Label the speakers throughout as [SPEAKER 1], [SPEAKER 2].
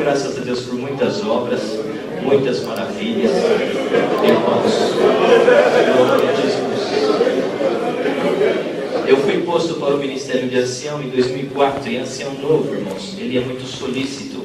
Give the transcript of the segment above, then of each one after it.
[SPEAKER 1] graças a Deus por muitas obras, muitas maravilhas, irmãos. Glória a Jesus. Eu fui posto para o Ministério de Ancião em 2004, e ancião novo, irmãos. Ele é muito solícito,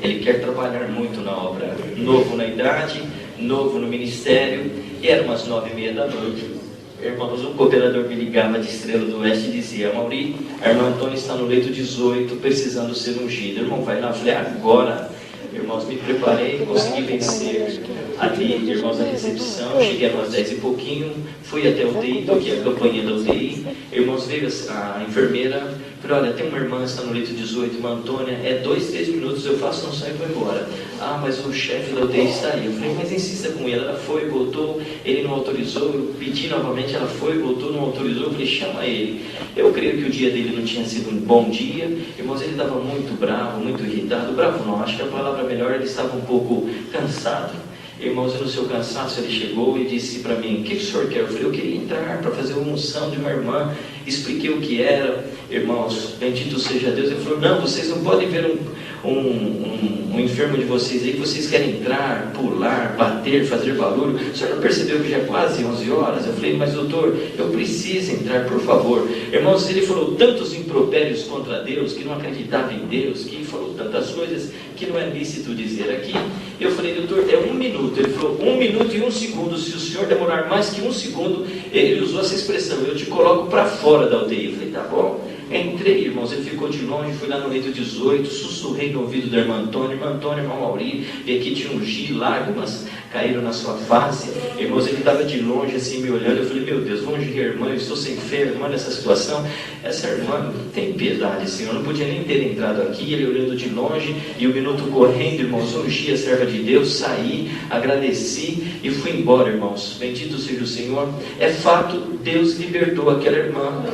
[SPEAKER 1] ele quer trabalhar muito na obra. Novo na idade, novo no ministério, e era umas 9h30 da noite. Irmãos, um cooperador me ligava de Estrela do Oeste e dizia: Mauri, a irmã Antônia está no leito 18, precisando ser ungida. Irmão, vai lá. Eu falei: agora. Irmãos, me preparei, consegui vencer ali, irmãos, na recepção. Cheguei às 10 e pouquinho, fui até a UTI, toquei a campainha da UTI. Irmãos, veio a enfermeira, falei: olha, tem uma irmã, está no leito 18, irmã Antônia, é 2, 3 minutos, eu faço, não saio e vou embora. Ah, mas o chefe da UTI está aí. Eu falei: mas insista com ela. Ela foi, voltou, ele não autorizou. Eu pedi novamente, ela foi, voltou, não autorizou. Eu falei: chama ele. Eu creio que o dia dele não tinha sido um bom dia. Irmãos, ele estava muito bravo, muito irritado. Bravo não, acho que a palavra melhor, ele estava um pouco cansado. Irmãos, e no seu cansaço ele chegou e disse para mim: o que o senhor quer? Eu falei: eu queria entrar para fazer uma unção de uma irmã. Expliquei o que era. Irmãos, bendito seja Deus. Ele falou: não, vocês não podem ver um enfermo de vocês aí, que vocês querem entrar, pular, bater, fazer barulho. O senhor não percebeu que já é quase 11 horas? Eu falei: mas doutor, eu preciso entrar, por favor. Irmãos, ele falou tantos impropérios contra Deus, que não acreditava em Deus, que falou tantas coisas que não é lícito dizer aqui. Eu falei: doutor, é 1 minuto. Ele falou: 1 minuto e 1 segundo. Se o senhor demorar mais que 1 segundo, ele usou essa expressão: eu te coloco para fora da UTI. Eu falei: tá bom. Entrei, irmãos, ele ficou de longe, fui lá no leito 18, sussurrei no ouvido da irmã Antônia: irmã Antônia, irmão Mauri, e aqui te ungi, lágrimas caíram na sua face. Irmãos, ele estava de longe assim me olhando. Eu falei: meu Deus, vou ungir a irmã, eu estou sem fé, irmã, nessa situação. Essa irmã tem piedade, Senhor, não podia nem ter entrado aqui. Ele olhando de longe, e o minuto correndo, irmãos, ungi a serva de Deus, saí, agradeci e fui embora, irmãos. Bendito seja o Senhor. É fato, Deus libertou aquela irmã.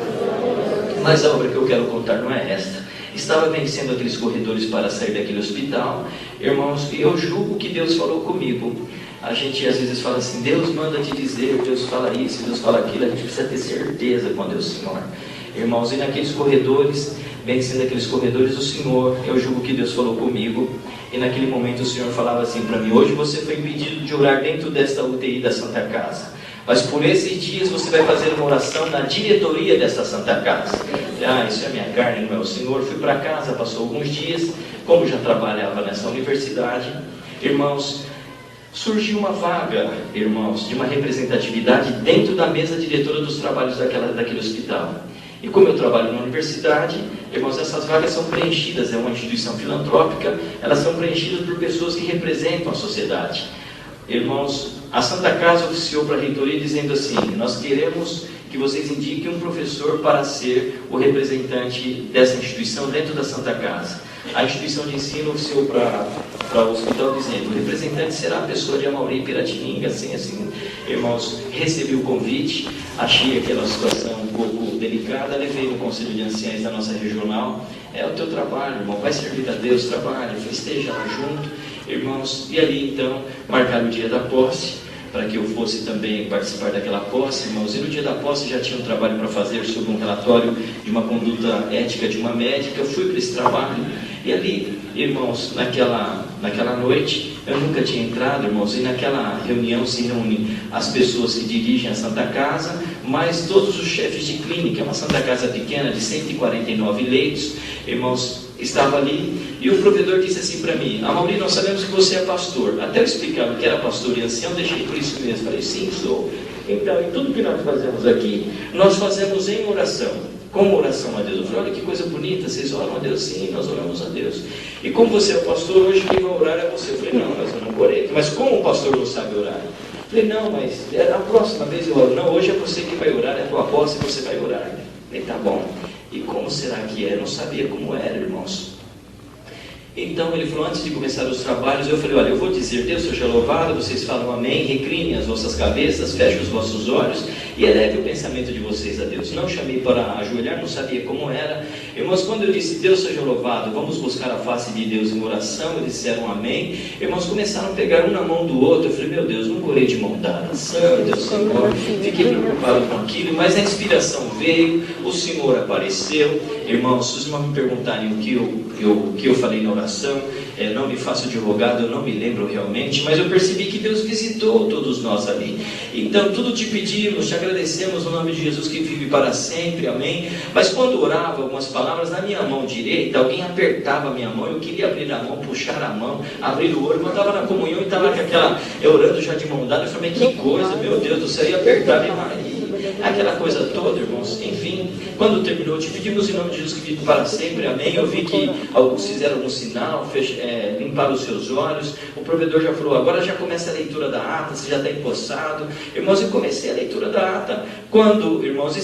[SPEAKER 1] Mas a obra que eu quero contar não é esta. Estava vencendo aqueles corredores para sair daquele hospital, irmãos, e eu julgo que Deus falou comigo. A gente às vezes fala assim: Deus manda te dizer, Deus fala isso, Deus fala aquilo. A gente precisa ter certeza com Deus, Senhor. Irmãos, e naqueles corredores, vencendo aqueles corredores, o Senhor, eu julgo que Deus falou comigo. E naquele momento o Senhor falava assim para mim: hoje você foi impedido de orar dentro desta UTI da Santa Casa, mas por esses dias você vai fazer uma oração na diretoria desta Santa Casa. Ah, isso é minha carne, não é o Senhor. Fui para casa, passou alguns dias, como já trabalhava nessa universidade, irmãos, surgiu uma vaga, irmãos, de uma representatividade dentro da mesa diretora dos trabalhos daquele hospital. E como eu trabalho na universidade, irmãos, essas vagas são preenchidas, é uma instituição filantrópica, elas são preenchidas por pessoas que representam a sociedade. Irmãos, a Santa Casa oficiou para a reitoria dizendo assim: nós queremos que vocês indiquem um professor para ser o representante dessa instituição dentro da Santa Casa. A instituição de ensino oficiou para o hospital dizendo: o representante será a pessoa de Amauri, Piratininga, assim. Irmãos, recebi o convite, achei aquela situação um pouco delicada, levei no Conselho de Anciães da nossa regional. É o teu trabalho, irmão, vai servir a Deus, trabalhe, esteja lá junto, irmãos. E ali então, marcaram o dia da posse, para que eu fosse também participar daquela posse, irmãos. E no dia da posse já tinha um trabalho para fazer sobre um relatório de uma conduta ética de uma médica. Eu fui para esse trabalho, e ali, irmãos, naquela noite, eu nunca tinha entrado, irmãos, e naquela reunião se reúnem as pessoas que dirigem a Santa Casa, mais todos os chefes de clínica. É uma Santa Casa pequena, de 149 leitos, irmãos. Estava ali, e o provedor disse assim para mim: Amauri, nós sabemos que você é pastor. Até eu explicar o que era pastor e ancião, deixei por isso mesmo. Falei: sim, sou. Então, em tudo que nós fazemos aqui, nós fazemos em oração. Como oração a Deus? Eu falei: olha que coisa bonita, vocês oram a Deus? Sim, nós oramos a Deus. E como você é o pastor, hoje quem vai orar é você. Eu falei: não, mas eu não orei. Mas como o pastor não sabe orar? Eu falei: não, mas a próxima vez eu oro. Não, hoje é você que vai orar, é a tua posse, você vai orar. Eu falei: tá bom. E como será que é? Eu não sabia como era, irmãos. Então ele falou, antes de começar os trabalhos, eu falei: olha, eu vou dizer, Deus seja louvado, vocês falam amém, reclinem as vossas cabeças, fechem os vossos olhos e eleve o pensamento de vocês a Deus. Não chamei para ajoelhar, não sabia como era. Irmãos, quando eu disse Deus seja louvado, vamos buscar a face de Deus em oração, eles disseram amém. Irmãos, começaram a pegar um na mão do outro. Eu falei: meu Deus, não orei de mão dada, Santo Senhor. Fiquei preocupado com aquilo, mas a inspiração veio, o Senhor apareceu. Irmãos, se vocês não me perguntarem o que eu o que eu falei na oração, não me faço advogado, eu não me lembro realmente, mas eu percebi que Deus visitou todos nós ali. Então, tudo te pedimos, te agradecemos no nome de Jesus que vive para sempre, amém? Mas quando orava algumas palavras, na minha mão direita, alguém apertava a minha mão, eu queria abrir a mão, puxar a mão, abrir o olho, quando eu estava na comunhão e estava com aquela, eu orando já de mão dada, eu falei, que coisa, meu Deus do céu, ia apertar minha mão. Aquela coisa toda, irmãos, enfim, quando terminou, te pedimos em nome de Jesus que vive para sempre, amém. Eu vi que alguns fizeram algum sinal, limparam os seus olhos. O provedor já falou, agora já começa a leitura da ata, você já está empossado. Irmãos, eu comecei a leitura da ata quando, irmãos,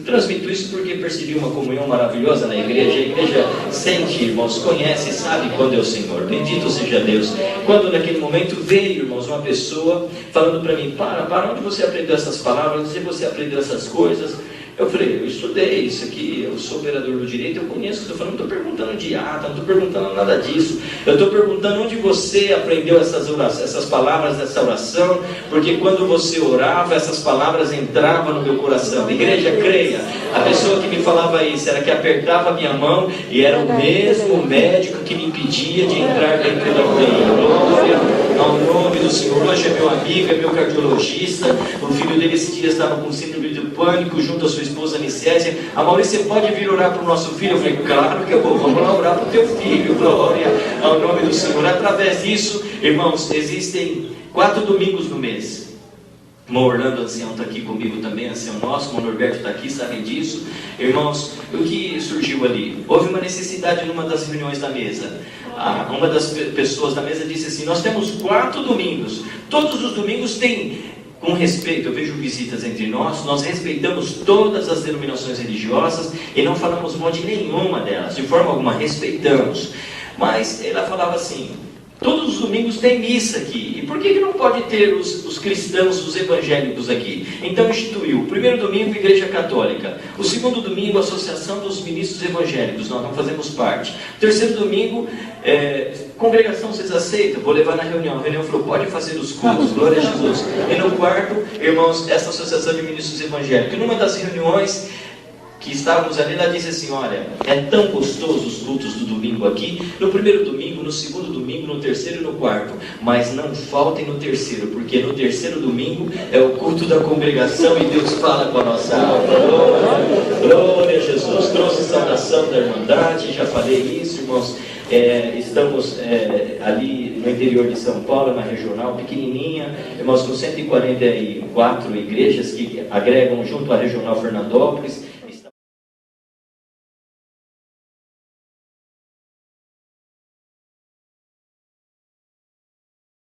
[SPEAKER 1] transmito isso porque percebi uma comunhão maravilhosa na igreja. A igreja sente, irmãos, conhece, sabe quando é o Senhor, bendito seja Deus. Quando naquele momento veio, irmãos, uma pessoa falando para mim, para onde você aprendeu essas palavras, onde você aprendeu essas coisas? Eu falei, eu estudei isso aqui, eu sou vereador do direito, eu conheço o que estou falando, não estou perguntando de ata, não estou perguntando nada disso, eu estou perguntando onde você aprendeu essas palavras dessa oração, porque quando você orava, essas palavras entravam no meu coração. Igreja, creia, a pessoa que me falava isso era que apertava a minha mão e era o mesmo médico que me impedia de entrar dentro da UTI. Glória ao nome do Senhor. Hoje é meu amigo, é meu cardiologista, o filho dele esse dia estava com síndrome do pânico junto à sua esposa Nicésia. A Maurícia, você pode vir orar para o nosso filho? Eu falei, claro que eu vou, vamos lá orar para o teu filho. Glória ao nome do Senhor. Através disso, irmãos, existem 4 domingos no mês. O Orlando ancião está aqui comigo também, ancião nosso, o Norberto está aqui, sabem disso. Irmãos, o que surgiu ali? Houve uma necessidade numa das reuniões da mesa. Uma das pessoas da mesa disse assim, nós temos 4 domingos, todos os domingos tem, com respeito, eu vejo visitas entre nós respeitamos todas as denominações religiosas e não falamos mal de nenhuma delas, de forma alguma, respeitamos. Mas ela falava assim, todos os domingos tem missa aqui, e por que não pode ter os cristãos, os evangélicos aqui? Então instituiu, o primeiro domingo, Igreja Católica, o segundo domingo, Associação dos Ministros Evangélicos, nós não fazemos parte, o terceiro domingo, congregação, vocês aceitam? Vou levar na reunião. A reunião falou, pode fazer os cultos, glória a Jesus. E no quarto, irmãos, essa Associação de Ministros Evangélicos, numa das reuniões que estávamos ali, ela disse assim, olha, é tão gostoso os cultos do domingo aqui, no primeiro domingo, no segundo domingo, no terceiro e no quarto, mas não faltem no terceiro, porque no terceiro domingo é o culto da congregação e Deus fala com a nossa alma. Glória a Jesus. Trouxe saudação da Irmandade, já falei isso, irmãos. Estamos ali no interior de São Paulo, na regional pequenininha, irmãos, com 144 igrejas que agregam junto à regional Fernandópolis.